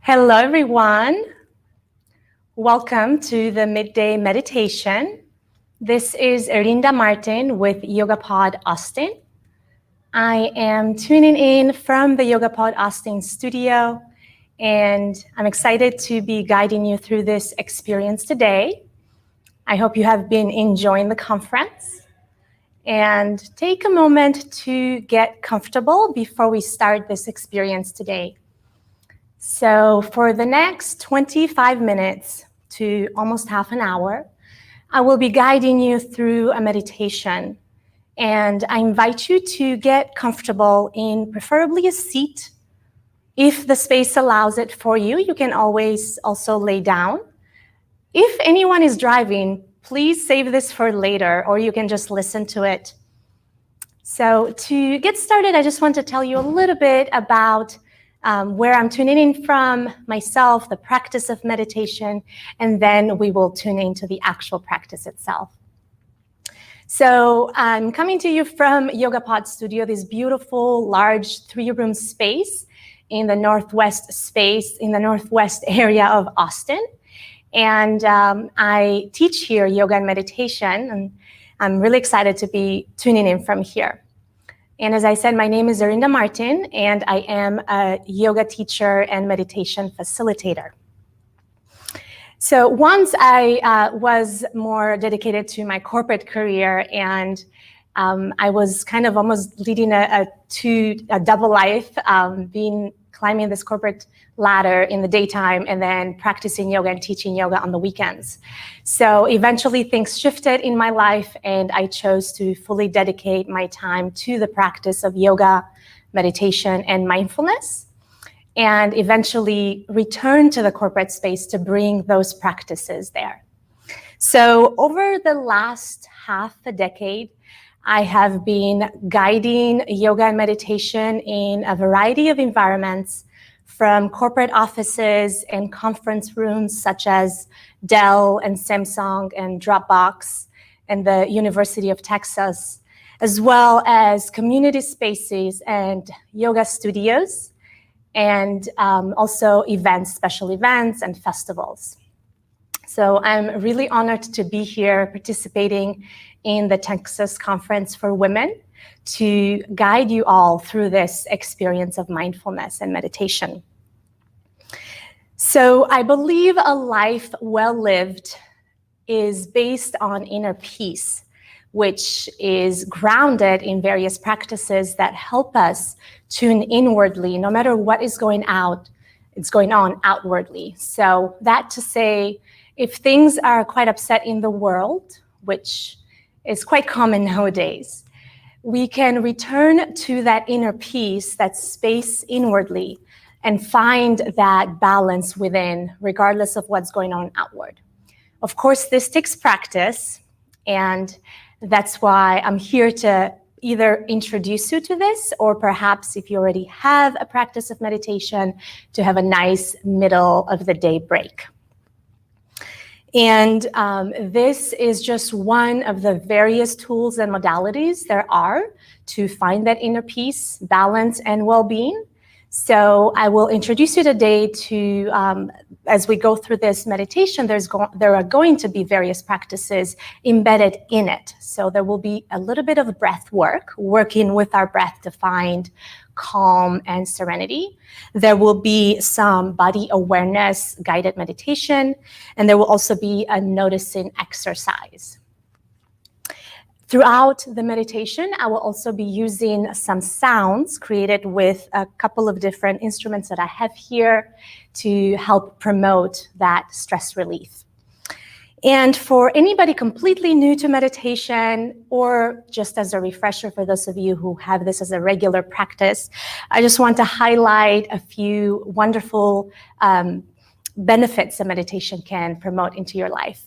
Hello, everyone. Welcome to the midday meditation. This is Erinda Martin with YogaPod Austin. I am tuning in from the YogaPod Austin studio, and I'm excited to be guiding you through this experience today. I hope you have been enjoying the conference. And take a moment to get comfortable before we start this experience today. So for the next 25 minutes to almost half an hour, I will be guiding you through a meditation. And I invite you to get comfortable in preferably a seat. If the space allows it for you, you can always also lay down. If anyone is driving, please save this for later, or you can just listen to it. So to get started, I just want to tell you a little bit about where I'm tuning in from, myself, the practice of meditation, and then we will tune into the actual practice itself. So I'm coming to you from YogaPod Studio, this beautiful, large 3-room space in the northwest area of Austin. And I teach here yoga and meditation, and I'm really excited to be tuning in from here. And as I said, my name is Erinda Martin, and I am a yoga teacher and meditation facilitator. So once I was more dedicated to my corporate career, and I was kind of almost leading a double life, climbing this corporate ladder in the daytime and then practicing yoga and teaching yoga on the weekends. So eventually things shifted in my life, and I chose to fully dedicate my time to the practice of yoga, meditation, and mindfulness, and eventually return to the corporate space to bring those practices there. So over the last half a decade, I have been guiding yoga and meditation in a variety of environments, from corporate offices and conference rooms such as Dell and Samsung and Dropbox and the University of Texas, as well as community spaces and yoga studios, and also events, special events and festivals. So I'm really honored to be here participating in the Texas Conference for Women to guide you all through this experience of mindfulness and meditation. So I believe a life well lived is based on inner peace, which is grounded in various practices that help us tune inwardly, no matter what is going on outwardly. So that to say, if things are quite upset in the world, which is quite common nowadays, we can return to that inner peace, that space inwardly, and find that balance within, regardless of what's going on outward. Of course, this takes practice, and that's why I'm here to either introduce you to this, or perhaps if you already have a practice of meditation, to have a nice middle of the day break. And this is just one of the various tools and modalities there are to find that inner peace, balance, and well-being. So I will introduce you today to, as we go through this meditation, there are going to be various practices embedded in it. So there will be a little bit of breath work, working with our breath to find calm and serenity. There will be some body awareness guided meditation, and there will also be a noticing exercise. Throughout the meditation, I will also be using some sounds created with a couple of different instruments that I have here to help promote that stress relief. And for anybody completely new to meditation, or just as a refresher for those of you who have this as a regular practice, I just want to highlight a few wonderful benefits that meditation can promote into your life.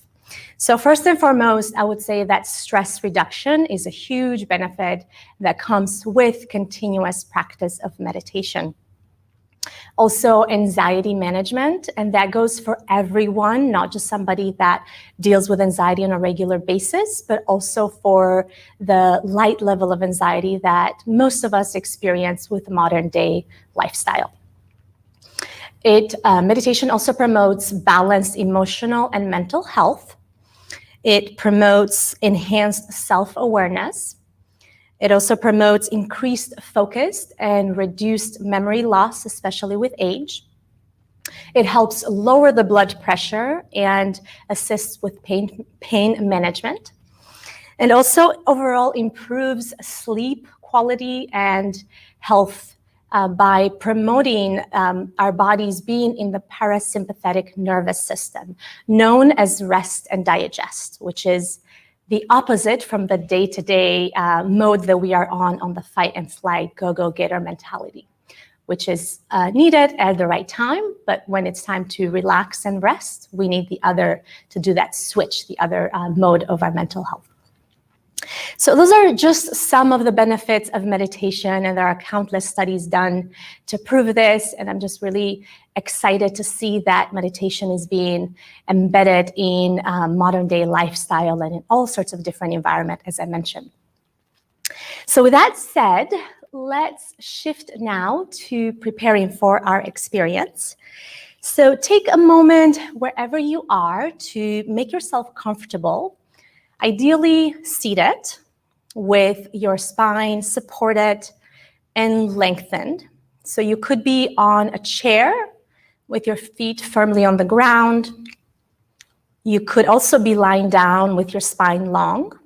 So first and foremost, I would say that stress reduction is a huge benefit that comes with continuous practice of meditation. Also, anxiety management, and that goes for everyone, not just somebody that deals with anxiety on a regular basis, but also for the light level of anxiety that most of us experience with modern day lifestyle. Meditation also promotes balanced emotional and mental health. It promotes enhanced self-awareness. It also promotes increased focus and reduced memory loss, especially with age. It helps lower the blood pressure and assists with pain management. And also overall improves sleep quality and health by promoting our bodies being in the parasympathetic nervous system, known as rest and digest, which is the opposite from the day-to-day mode that we are on the fight and flight, go, getter mentality, which is needed at the right time. But when it's time to relax and rest, we need the other to do that switch, the other mode of our mental health. So those are just some of the benefits of meditation, and there are countless studies done to prove this, and I'm just really excited to see that meditation is being embedded in modern day lifestyle and in all sorts of different environments, as I mentioned. So with that said, let's shift now to preparing for our experience. So take a moment wherever you are to make yourself comfortable, ideally seated with your spine supported and lengthened. So you could be on a chair with your feet firmly on the ground. You could also be lying down with your spine long.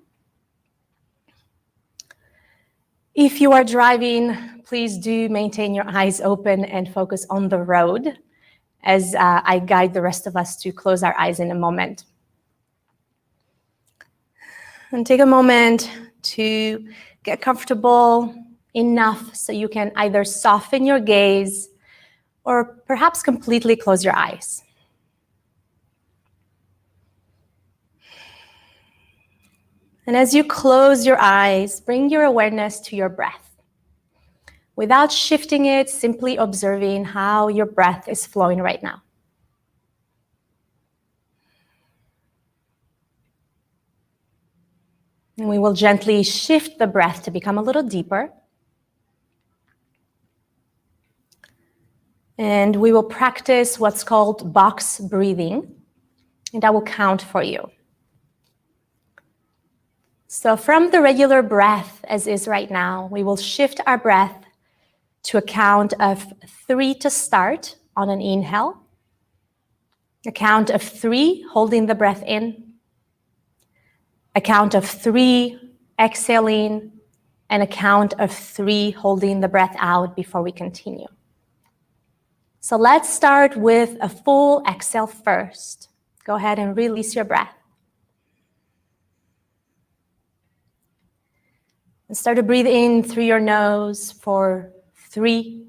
If you are driving, please do maintain your eyes open and focus on the road as I guide the rest of us to close our eyes in a moment. And take a moment to get comfortable enough so you can either soften your gaze or perhaps completely close your eyes. And as you close your eyes, bring your awareness to your breath. Without shifting it, simply observing how your breath is flowing right now. And we will gently shift the breath to become a little deeper. And we will practice what's called box breathing, and I will count for you. So from the regular breath as is right now, we will shift our breath to a count of 3 to start on an inhale, a count of 3 holding the breath in, a count of 3 exhaling, and a count of 3 holding the breath out before we continue. So let's start with a full exhale first. Go ahead and release your breath. And start to breathe in through your nose for 3,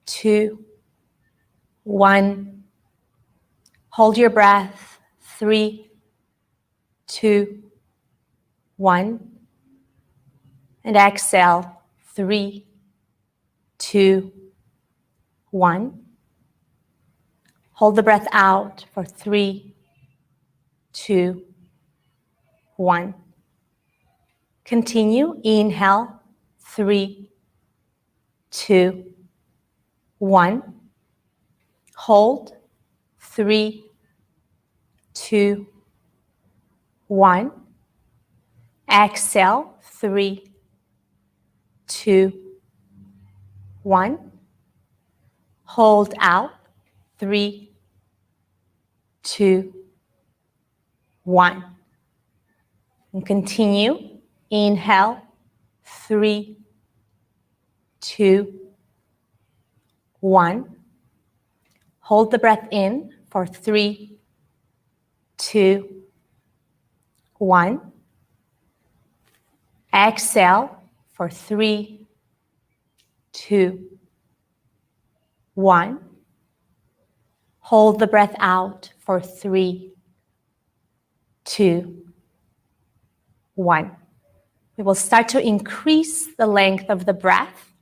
2, 1. Hold your breath. 3, 2, 1. And exhale. 3, 2, 1. Hold the breath out for 3, 2, 1. Continue. Inhale. 3, 2, 1. Hold. 3, 2, 1. Exhale. 3, 2, 1. Hold out. 3, 2, 1. And continue. Inhale. 3, 2, 1. Hold the breath in for 3, 2, 1. Exhale for 3, 2, 1. Hold the breath out for 3, 2, 1. We will start to increase the length of the breath.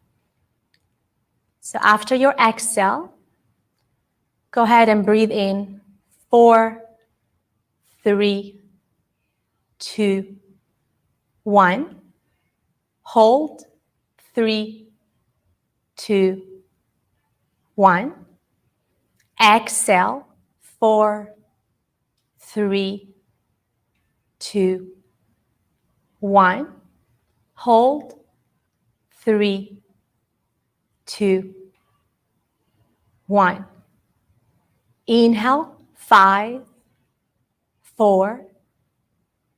So after your exhale, go ahead and breathe in 4, 3, 2, 1. Hold 3, 2, 1. Exhale, 4, 3, 2, 1. Hold, 3, 2, 1. Inhale, 5, 4,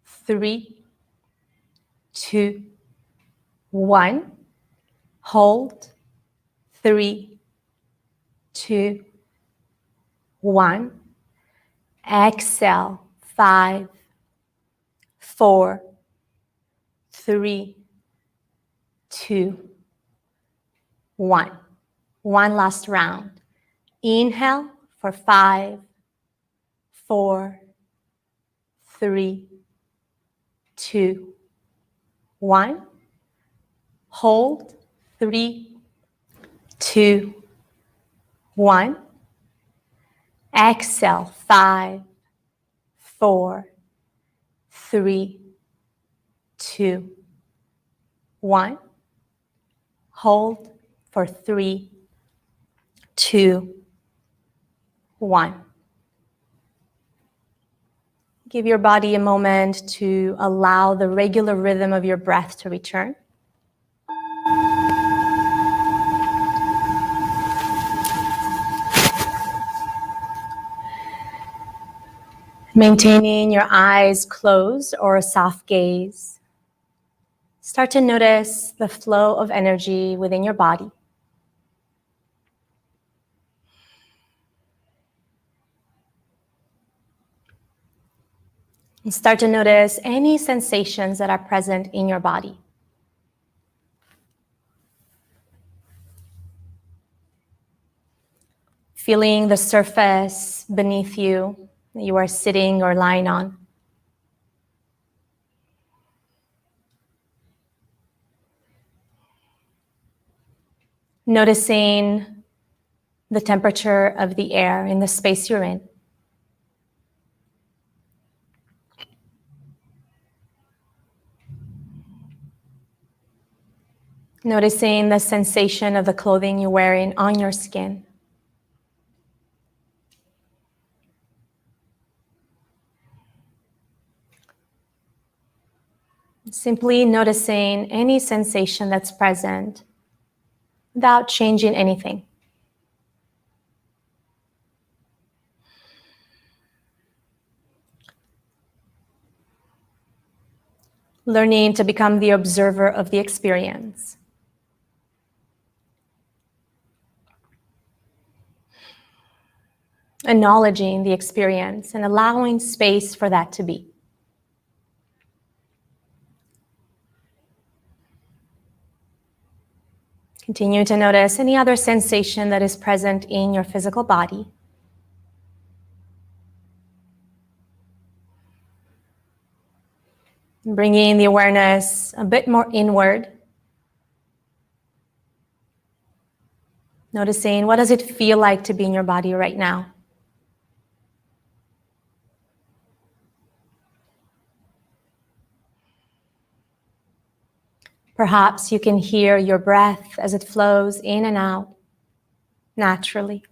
3, 2, 1. Hold, 3, 2, 1. Exhale, 5, 4, 3, 2, 1. One last round. Inhale for 5, 4, 3, 2, 1. Hold, 3, 2, 1. Exhale, 5, 4, 3, 2, 1. Hold for 3, 2, 1. Give your body a moment to allow the regular rhythm of your breath to return. Maintaining your eyes closed or a soft gaze. Start to notice the flow of energy within your body. And start to notice any sensations that are present in your body. Feeling the surface beneath you that you are sitting or lying on. Noticing the temperature of the air in the space you're in. Noticing the sensation of the clothing you're wearing on your skin. Simply noticing any sensation that's present without changing anything. Learning to become the observer of the experience. Acknowledging the experience and allowing space for that to be. Continue to notice any other sensation that is present in your physical body. Bringing the awareness a bit more inward. Noticing what does it feel like to be in your body right now. Perhaps you can hear your breath as it flows in and out naturally.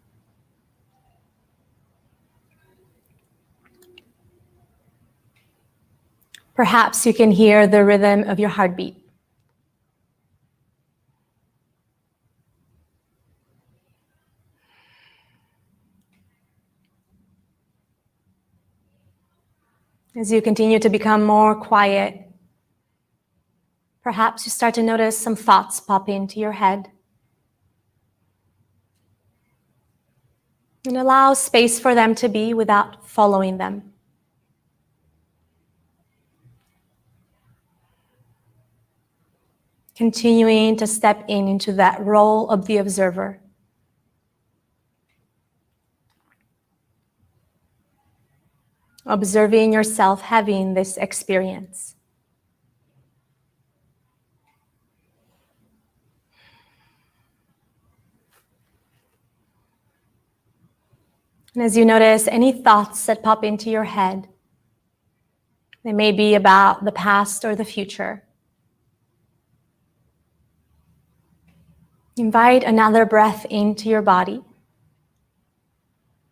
Perhaps you can hear the rhythm of your heartbeat. As you continue to become more quiet, perhaps you start to notice some thoughts pop into your head. And allow space for them to be without following them. Continuing to step into that role of the observer. Observing yourself having this experience. And as you notice any thoughts that pop into your head, they may be about the past or the future. Invite another breath into your body.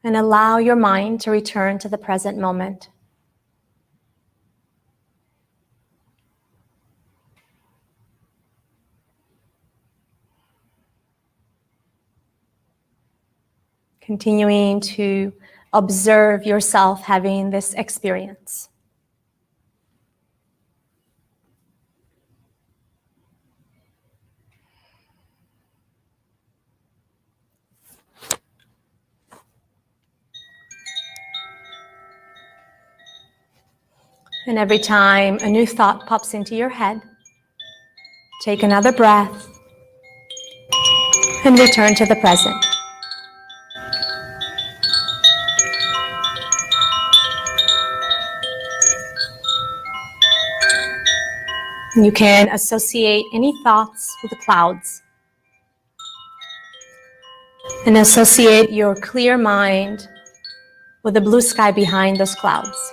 and allow your mind to return to the present moment. Continuing to observe yourself having this experience. And every time a new thought pops into your head, take another breath and return to the present. You can associate any thoughts with the clouds and associate your clear mind with the blue sky behind those clouds.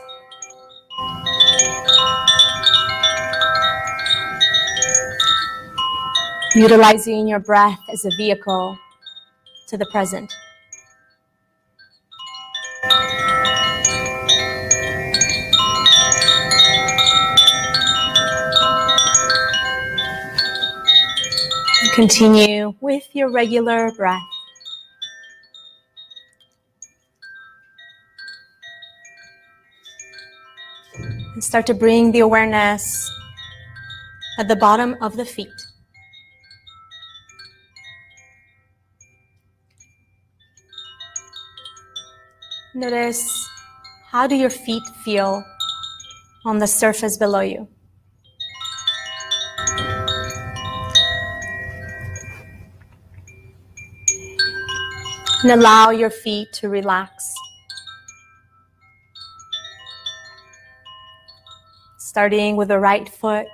Utilizing your breath as a vehicle to the present. Continue with your regular breath. And start to bring the awareness at the bottom of the feet. Notice, how do your feet feel on the surface below you? And allow your feet to relax. Starting with the right foot,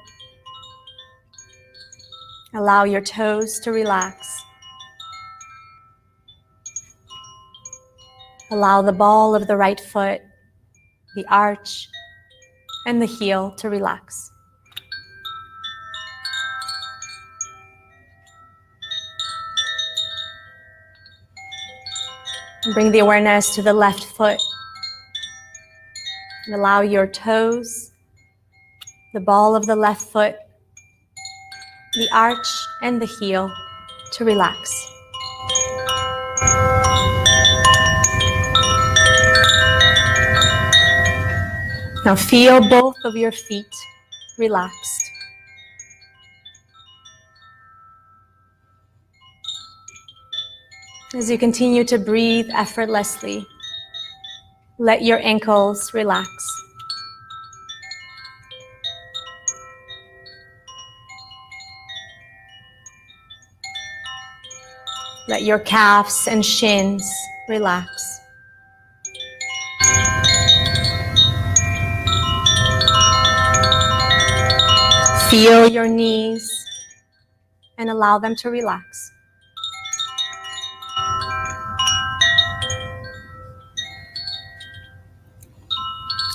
allow your toes to relax. Allow the ball of the right foot, the arch, and the heel to relax. And bring the awareness to the left foot. And allow your toes, the ball of the left foot, the arch, and the heel to relax. Now feel both of your feet relaxed. As you continue to breathe effortlessly, let your ankles relax. Let your calves and shins relax. Feel your knees and allow them to relax.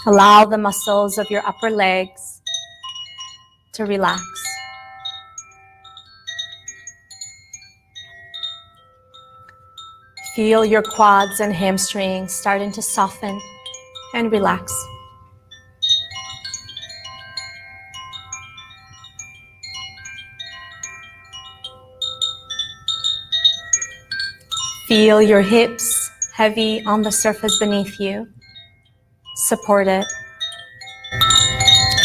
Allow the muscles of your upper legs to relax. Feel your quads and hamstrings starting to soften and relax. Feel your hips heavy on the surface beneath you. Support it.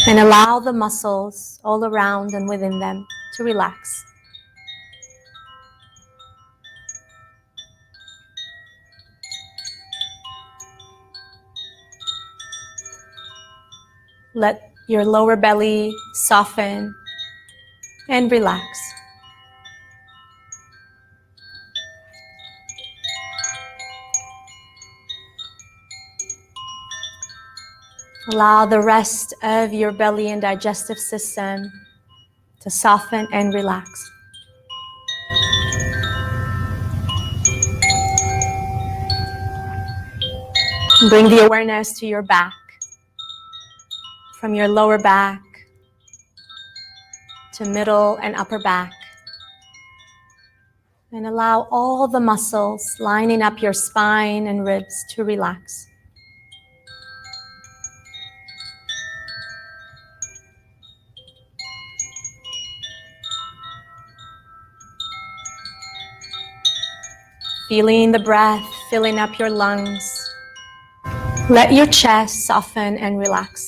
And allow the muscles all around and within them to relax. Let your lower belly soften and relax. Allow the rest of your belly and digestive system to soften and relax. Bring the awareness to your back, from your lower back to middle and upper back. And allow all the muscles lining up your spine and ribs to relax. Feeling the breath filling up your lungs. Let your chest soften and relax.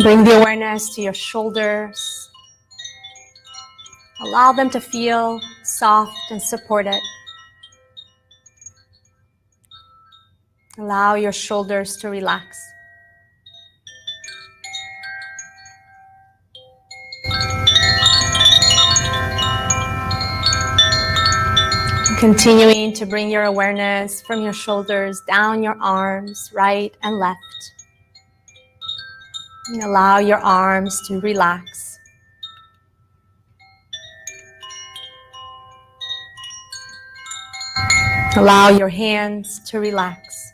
Bring the awareness to your shoulders. Allow them to feel soft and supported. Allow your shoulders to relax. Continuing to bring your awareness from your shoulders down your arms, right and left. And allow your arms to relax. Allow your hands to relax.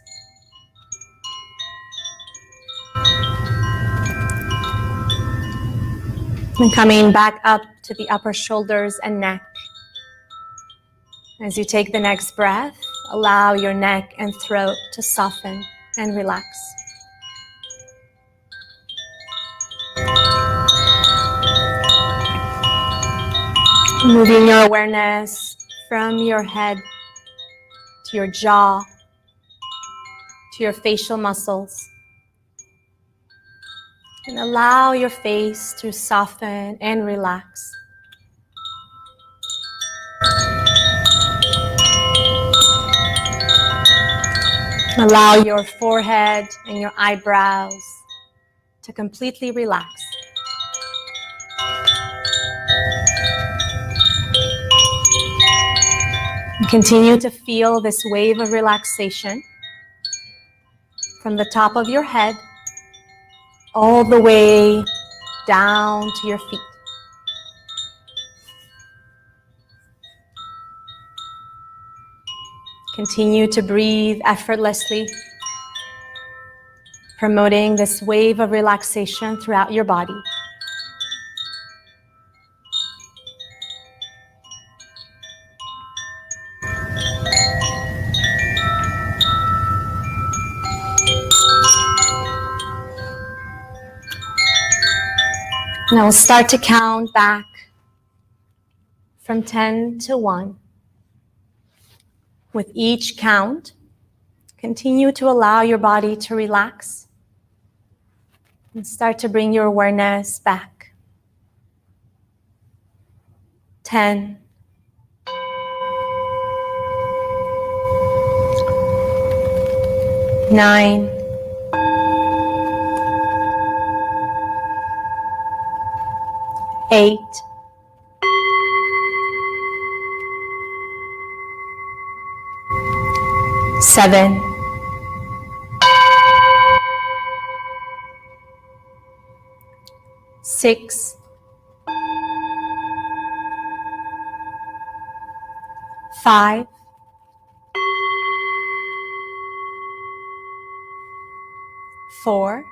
And coming back up to the upper shoulders and neck. As you take the next breath, allow your neck and throat to soften and relax. Moving your awareness from your head to your jaw, to your facial muscles. And allow your face to soften and relax. Allow your forehead and your eyebrows to completely relax. And continue to feel this wave of relaxation from the top of your head all the way down to your feet. Continue to breathe effortlessly, promoting this wave of relaxation throughout your body. And I will start to count back from 10 to 1. With each count, continue to allow your body to relax and start to bring your awareness back. 10. 9. 8. 7. 6. 5. 4.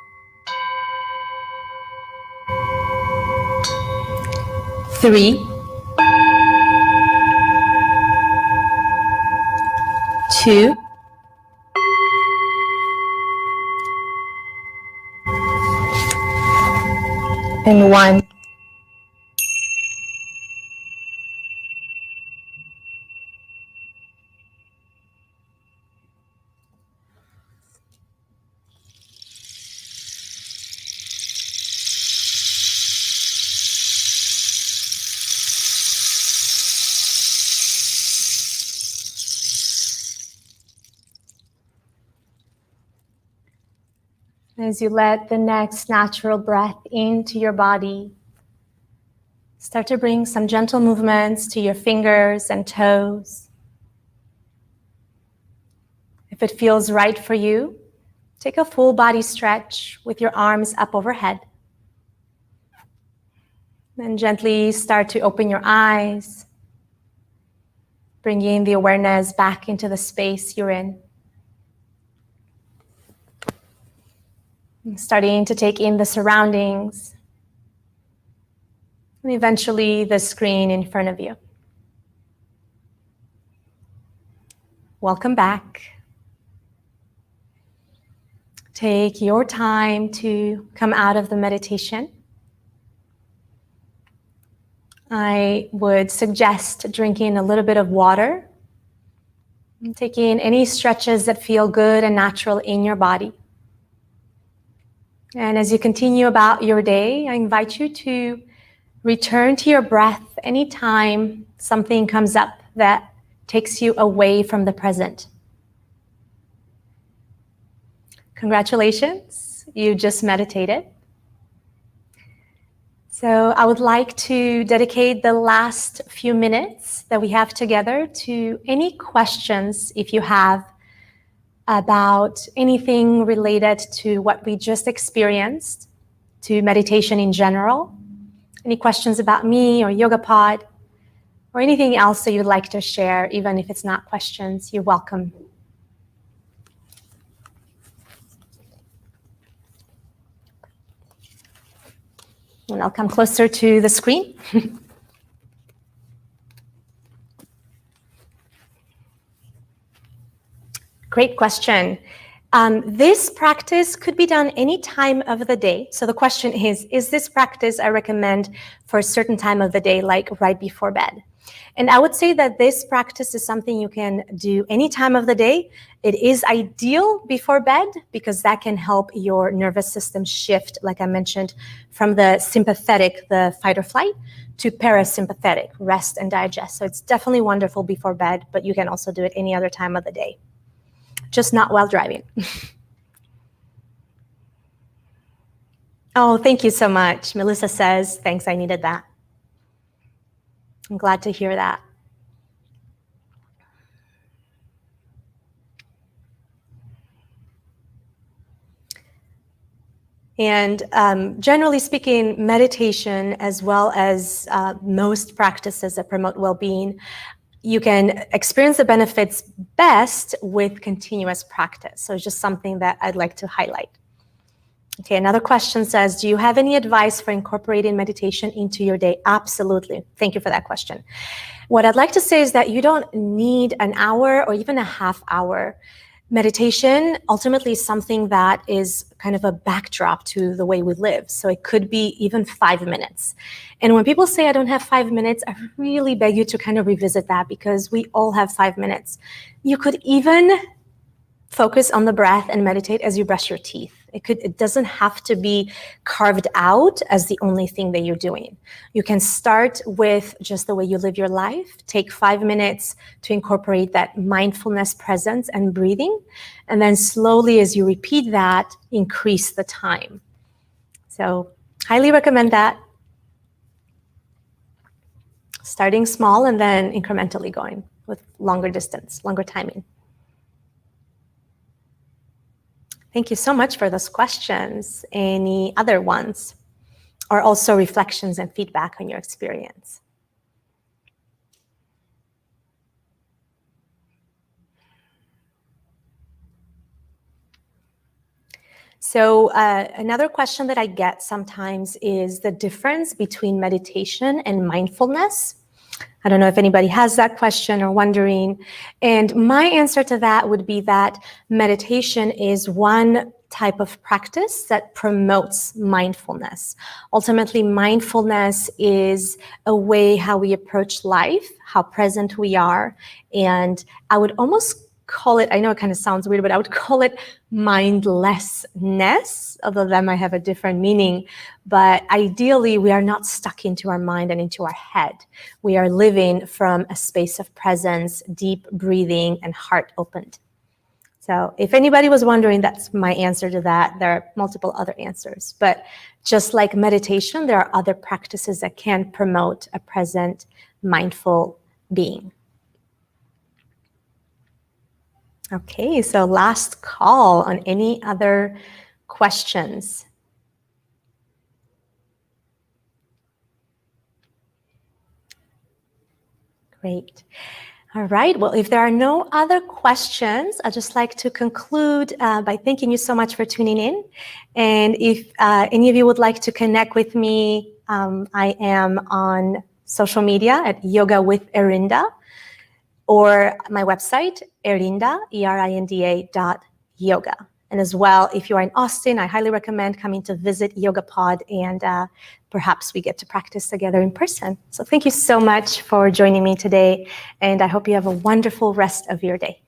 3. 2. And 1. As you let the next natural breath into your body, start to bring some gentle movements to your fingers and toes. If it feels right for you, take a full body stretch with your arms up overhead. Then gently start to open your eyes, bringing the awareness back into the space you're in. Starting to take in the surroundings and eventually the screen in front of you. Welcome back. Take your time to come out of the meditation. I would suggest drinking a little bit of water and taking any stretches that feel good and natural in your body. And as you continue about your day, I invite you to return to your breath anytime something comes up that takes you away from the present. Congratulations, you just meditated. So I would like to dedicate the last few minutes that we have together to any questions, if you have, about anything related to what we just experienced, to meditation in general. Any questions about me or YogaPod, or anything else that you'd like to share, even if it's not questions, you're welcome. And I'll come closer to the screen. Great question. This practice could be done any time of the day. So the question is this practice I recommend for a certain time of the day, like right before bed? And I would say that this practice is something you can do any time of the day. It is ideal before bed because that can help your nervous system shift, like I mentioned, from the sympathetic, the fight or flight, to parasympathetic, rest and digest. So it's definitely wonderful before bed, but you can also do it any other time of the day. Just not while driving. Oh, thank you so much. Melissa says, thanks, I needed that. I'm glad to hear that. And generally speaking, meditation, as well as most practices that promote well-being, you can experience the benefits best with continuous practice. So it's just something that I'd like to highlight. Okay, another question says, do you have any advice for incorporating meditation into your day? Absolutely. Thank you for that question. What I'd like to say is that you don't need an hour or even a half hour. Meditation ultimately is something that is kind of a backdrop to the way we live. So it could be even 5 minutes. And when people say I don't have 5 minutes, I really beg you to kind of revisit that because we all have 5 minutes. You could even focus on the breath and meditate as you brush your teeth. It doesn't have to be carved out as the only thing that you're doing. You can start with just the way you live your life. Take 5 minutes to incorporate that mindfulness, presence, and breathing. And then slowly, as you repeat that, increase the time. So highly recommend that. Starting small and then incrementally going with longer distance, longer timing. Thank you so much for those questions. Any other ones? Or also reflections and feedback on your experience? So another question that I get sometimes is the difference between meditation and mindfulness. I don't know if anybody has that question or wondering. And my answer to that would be that meditation is one type of practice that promotes mindfulness. Ultimately, mindfulness is a way how we approach life, how present we are. And I would almost call it, I know it kind of sounds weird, but I would call it mindlessness, although that might have a different meaning. But ideally, we are not stuck into our mind and into our head. We are living from a space of presence, deep breathing, and heart opened. So if anybody was wondering, that's my answer to that. There are multiple other answers. But just like meditation, there are other practices that can promote a present, mindful being. Okay, so last call on any other questions. Great. All right. Well, if there are no other questions, I'd just like to conclude by thanking you so much for tuning in. And if any of you would like to connect with me, I am on social media at Yoga with Erinda, or my website, Erinda, ERINDA.yoga. And as well, if you are in Austin, I highly recommend coming to visit YogaPod, and perhaps we get to practice together in person. So thank you so much for joining me today, and I hope you have a wonderful rest of your day.